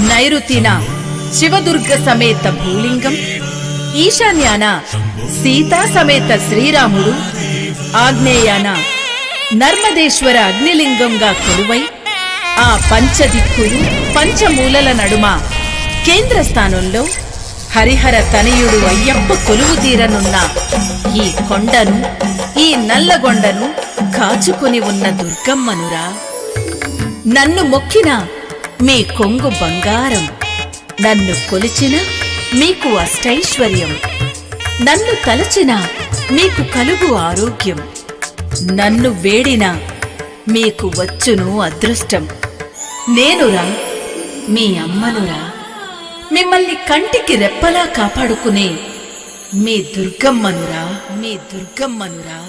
నైరుతిన శివదుర్గ సమేత భూలింగం, ఈశాన్యాన సీతా సమేత శ్రీరాముడు, ఆగ్నేయాన నర్మదేశ్వర అగ్నిలింగంగా కొలువై ఆ పంచదిక్కులు పంచమూలల నడుమ కేంద్రస్థానంలో హరిహర తనయుడు అయ్యప్ప కొలువు తీరనున్న ఈ కొండను, ఈ నల్లగొండను కాచుకుని ఉన్న దుర్గమ్మనురా. నన్ను మొక్కిన మీ కొంగు బంగారం, నన్ను కొలిచిన మీకు అష్టైశ్వర్యం, నన్ను తలచిన మీకు కలుగు ఆరోగ్యం, నన్ను వేడిన మీకు వచ్చును అదృష్టం. నేనురా, మీ అమ్మనురా, మిమ్మల్ని కంటికి రెప్పలా కాపాడుకునే మీ దుర్గమ్మనురా, మీ దుర్గమ్మనురా.